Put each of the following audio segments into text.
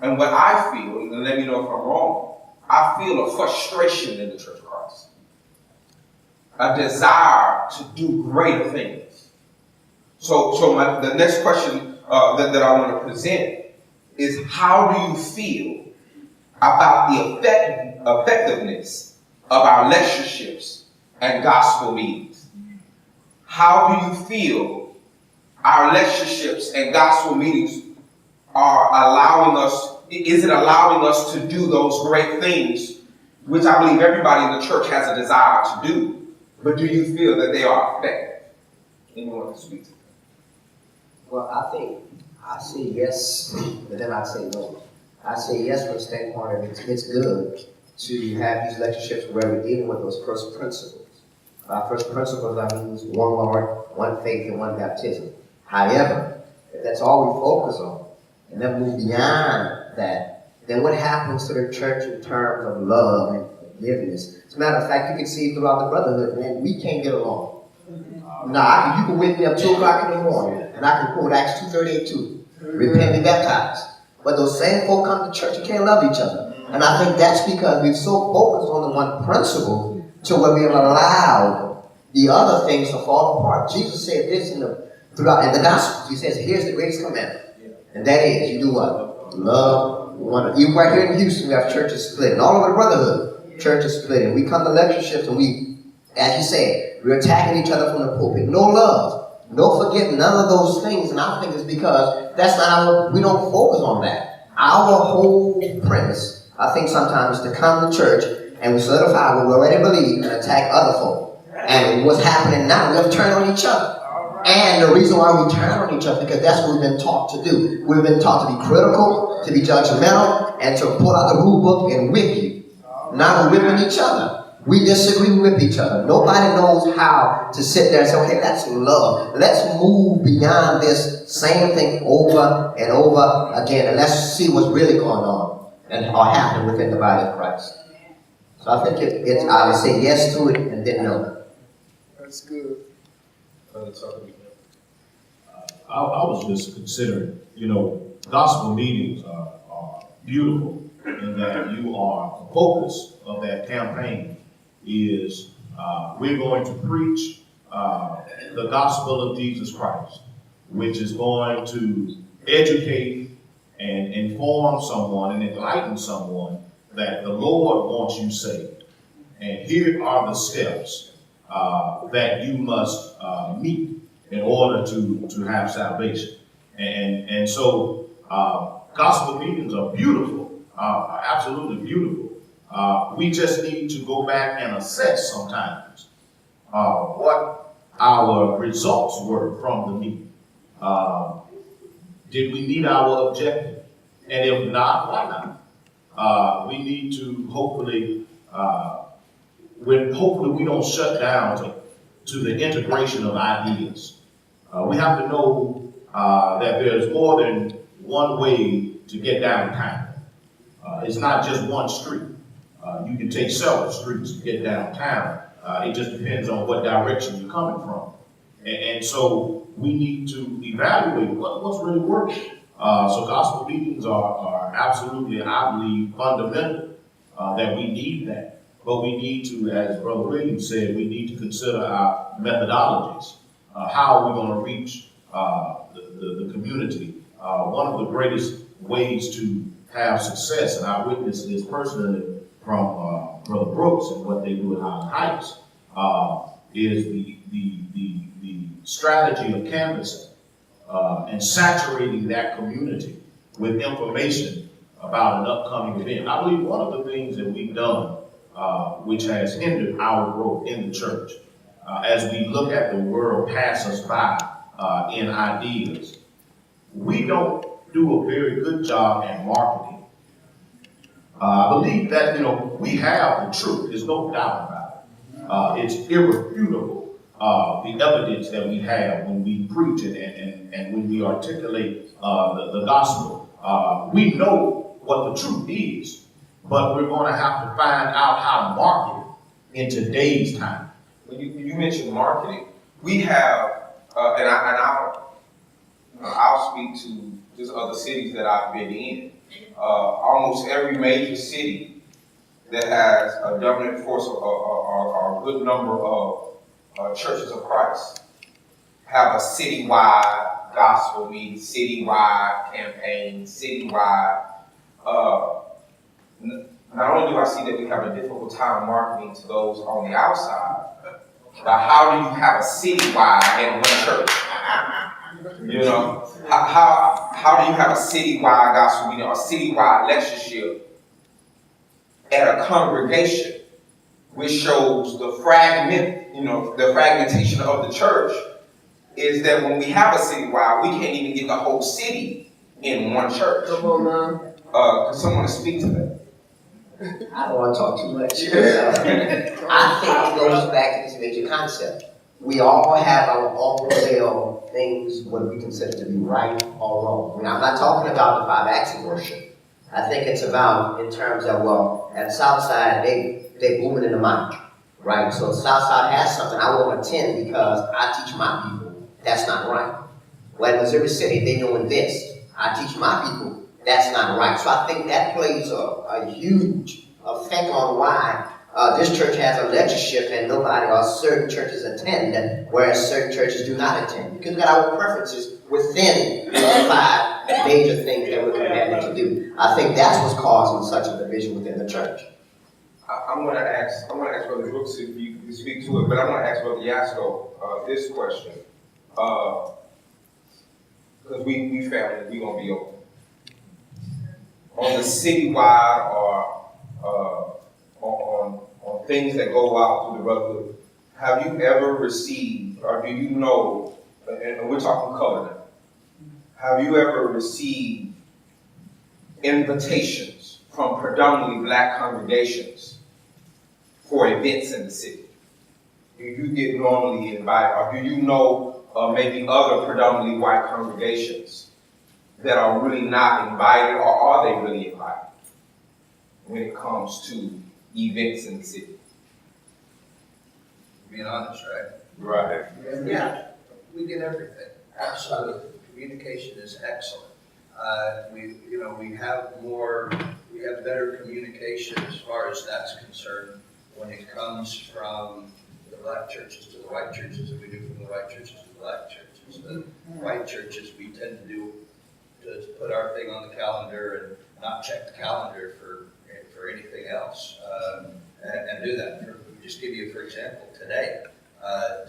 And what I feel, and let me know if I'm wrong, I feel a frustration in the Church of Christ. A desire to do greater things. So the next question that I want to present is, how do you feel about the effectiveness of our lectureships and gospel meetings? How do you feel our lectureships and gospel meetings are allowing us, is it allowing us to do those great things, which I believe everybody in the church has a desire to do, but do you feel that they are effective? Anyone can speak to that? Well, I say yes, but then I say no. I say yes from the standpoint of it's good to have these lectureships where we're dealing with those first principles. By first principles, I mean one Lord, one faith, and one baptism. However, if that's all we focus on, and then move beyond that, then what happens to the church in terms of love and forgiveness? As a matter of fact, you can see throughout the brotherhood, man, we can't get along. Now, you can wake me up 2 o'clock in the morning, and I can quote Acts 2:38 repent and be baptized. But those same folk come to church and can't love each other. And I think that's because we're so focused on the one principle to where we have allowed the other things to fall apart. Jesus said this in the Gospels. He says, here's the greatest commandment. And that is, you do what? Love one another. Even right here in Houston, we have churches split. And all over the brotherhood, churches split. And we come to lectureships and we, as you said, we're attacking each other from the pulpit. No love. No forgiving, none of those things. And I think it's because that's not we don't focus on that. Our whole premise, I think sometimes, is to come to church and we solidify what we already believe and attack other folk. And what's happening now, we have to turn on each other. And the reason why we turn on each other, because that's what we've been taught to do. We've been taught to be critical, to be judgmental, and to pull out the rule book and whip you. Now we're whipping each other. We disagree with each other. Nobody knows how to sit there and say, okay, that's love. Let's move beyond this same thing over and over again. And let's see what's really going on and or happening within the body of Christ. So I think I would say yes to it and then no. That's good. I was just considering, gospel meetings are beautiful in that you are, the focus of that campaign is we're going to preach the gospel of Jesus Christ, which is going to educate and inform someone and enlighten someone that the Lord wants you saved. And here are the steps that you must meet in order to have salvation. And so gospel meetings are beautiful, absolutely beautiful. We just need to go back and assess sometimes what our results were from the meeting. Did we meet our objective? And if not, why not? We need to hopefully we don't shut down to the integration of ideas. We have to know that there's more than one way to get downtown. It's not just one street. You can take several streets to get downtown. It just depends on what direction you're coming from. And so we need to evaluate what's really working. So gospel meetings are absolutely, I believe, fundamental, that we need that. But we need to, as Brother Williams said, we need to consider our methodologies. How are we going to reach the community? One of the greatest ways to have success, and I witnessed this personally from Brother Brooks and what they do at Highland Heights, is the strategy of canvassing and saturating that community with information about an upcoming event. I believe one of the things that we've done, which has hindered our growth in the church, as we look at the world pass us by in ideas, we don't do a very good job at marketing. I believe that, we have the truth. There's no doubt about it. It's irrefutable, the evidence that we have when we preach it and when we articulate the gospel. We know what the truth is, but we're going to have to find out how to market it in today's time. When you mentioned marketing, we have, and I'll speak to just other cities that I've been in. Almost every major city that has a dominant force or a good number of churches of Christ have a citywide gospel meeting, citywide campaign, citywide. Not only do I see that we have a difficult time marketing to those on the outside, but how do you have a citywide in one church? You know, how do you have a citywide gospel meeting or a citywide lectureship at a congregation, which shows the fragmentation of the church is that when we have a citywide, we can't even get the whole city in one church. Come on, man. Could someone speak to that? I don't want to talk too much. I think it goes back to this major concept. We all have our own way of things, what we consider to be right or wrong. I mean, I'm not talking about the 5 acts of worship. I think it's about in terms of, well, at Southside, they booming in the mic, right? So Southside has something I won't attend because I teach my people that's not right. Well, in Missouri City, they doing this. I teach my people that's not right. So I think that plays a huge effect on why this church has a lectureship and nobody or certain churches attend, whereas certain churches do not attend. Because we got our preferences within the 5 major things that we're commanded to do. I think that's what's causing such a division within the church. I'm going to ask Brother Brooks if you can speak to it, but I'm going to ask Brother Yasko this question. Because we family, we're going to be open. On the citywide or on things that go out to the brotherhood, have you ever received, or do you know, and we're talking color now, have you ever received invitations from predominantly black congregations for events in the city? Do you get normally invited, or do you know maybe other predominantly white congregations that are really not invited, or are they really invited when it comes to events in the city? Being honest, right? Right. Yeah, we get everything. Absolutely. Communication is excellent. We have better communication as far as that's concerned when it comes from the black churches to the white churches than we do from the white churches to the black churches. The white churches, we tend to put our thing on the calendar and not check the calendar for anything else, and do that. Just give you, for example, today.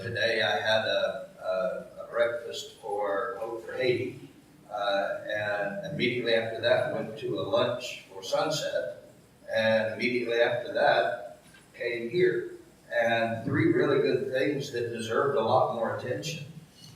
Today I had a breakfast for Hope for Haiti, and immediately after that went to a lunch for Sunset, and immediately after that came here. And 3 really good things that deserved a lot more attention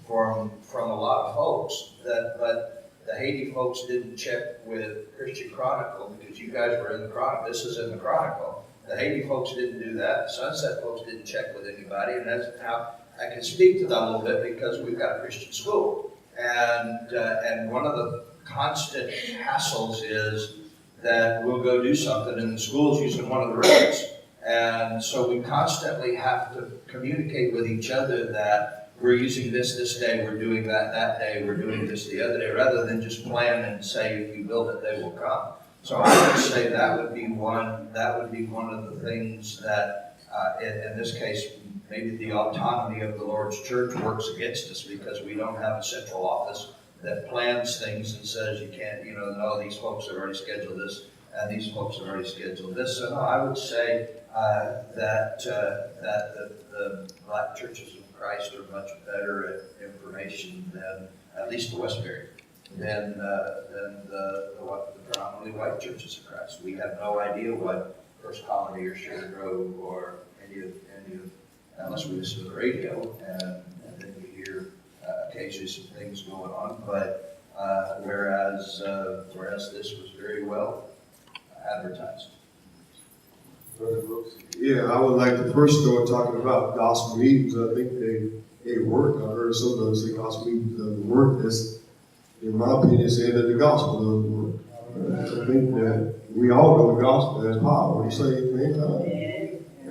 from a lot of folks. But the Haiti folks didn't check with Christian Chronicle because you guys were in the Chronicle. This is in the Chronicle. The Haiti folks didn't do that. The Sunset folks didn't check with anybody, and that's how I can speak to that a little bit because we've got a Christian school. And one of the constant hassles is that we'll go do something and the school's using one of the rooms. And so we constantly have to communicate with each other that we're using this day, we're doing that day, we're doing this the other day, rather than just plan and say, if you build it, they will come. So I would say that would be one of the things that, in this case, maybe the autonomy of the Lord's church works against us because we don't have a central office that plans things and says you can't, no, these folks have already scheduled this and these folks have already scheduled this. So no, I would say that the black churches of Christ are much better at information than, at least the Westbury, than the predominantly white churches of Christ. We have no idea what First Colony or Sugar Grove or any of unless we listen to the radio, and then we hear occasionally some things going on. But whereas this was very well advertised. Yeah, I would like to first start talking about gospel meetings. I think they work. I heard some of them say gospel meetings doesn't work. That's, in my opinion, saying that the gospel doesn't work. I think that we all know the gospel has power. What do you say, man?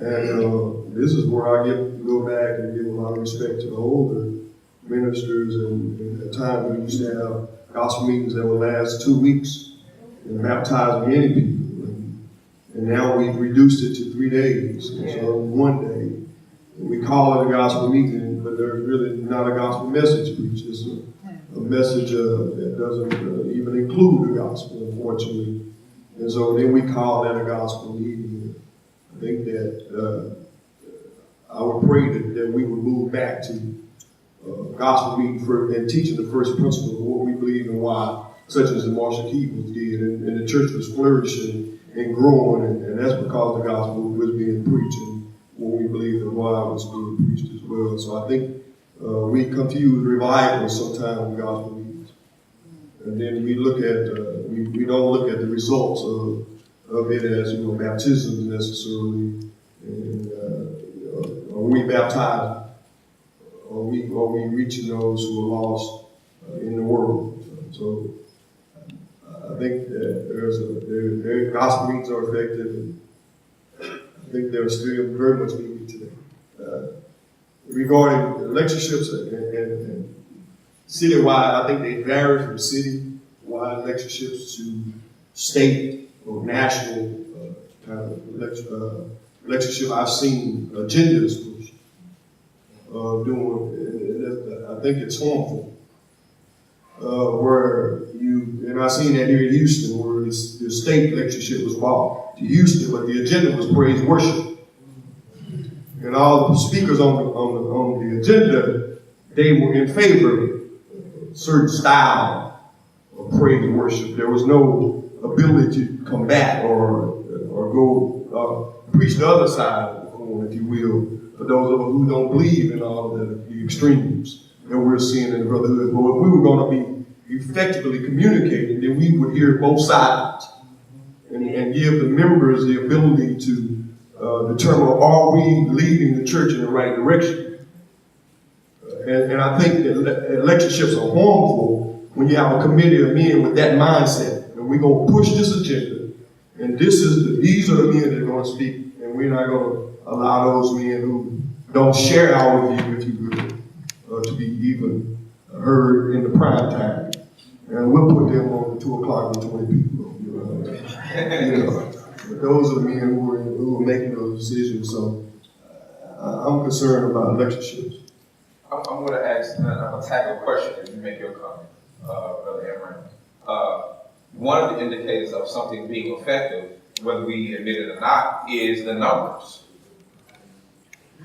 And this is where I go back and give a lot of respect to the older ministers. And at times we used to have gospel meetings that would last 2 weeks and baptize many people. And now we've reduced it to 3 days, so 1 day. And we call it a gospel meeting, but there's really not a gospel message preached. It's a message that doesn't even include the gospel, unfortunately. And so then we call that a gospel meeting. I think that I would pray that we would move back to gospel meeting and teaching the first principle of what we believe and why, such as the Marshall Keebles did, and the church was flourishing and growing, and that's because the gospel was being preached and what we believe and why it was being preached as well. So I think we confuse revival sometimes with gospel meetings, and then we look at we don't look at the results of it as baptisms necessarily, and are we baptized? Are we reaching those who are lost in the world? So I think that gospel meetings are effective, and I think they're still very much needed today. Regarding lectureships and citywide, I think they vary from city-wide lectureships to state or national kind of lectureship. I've seen agendas pushed. I think it's harmful. Where and I've seen that here in Houston, where the state lectureship was brought to Houston, but the agenda was praise worship. And all the speakers on the agenda, they were in favor of a certain style of praise worship. There was no ability to combat or go preach the other side of the coin, if you will, for those of us who don't believe in all of the extremes that we're seeing in the brotherhood. But if we were going to be effectively communicating, then we would hear both sides and give the members the ability to determine, are we leading the church in the right direction? And I think that lectureships are harmful when you have a committee of men with that mindset. And we're going to push this agenda, and these are the men that are going to speak, and we're not going to allow those men who don't share our view, if you will, to be even heard in the prime time. And we'll put them on the 2 o'clock with 20 people. But those are the men who are making those decisions. So I'm concerned about lectureships. I'm going to ask, I'm going to tackle a question as you make your comment, Brother Amram. One of the indicators of something being effective, whether we admit it or not, is the numbers.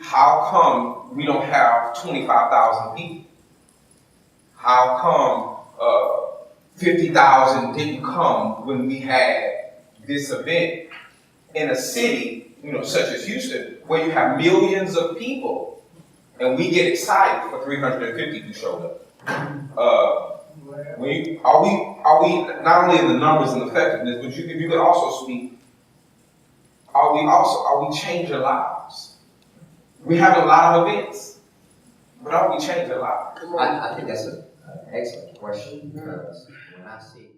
How come we don't have 25,000 people? How come 50,000 didn't come when we had this event in a city, such as Houston, where you have millions of people, and we get excited for 350 who showed up? Are we not only in the numbers and effectiveness, but you could also speak? Are we changing lives? We have a lot of events, but are we changing lives? I think that's an excellent question, because when I see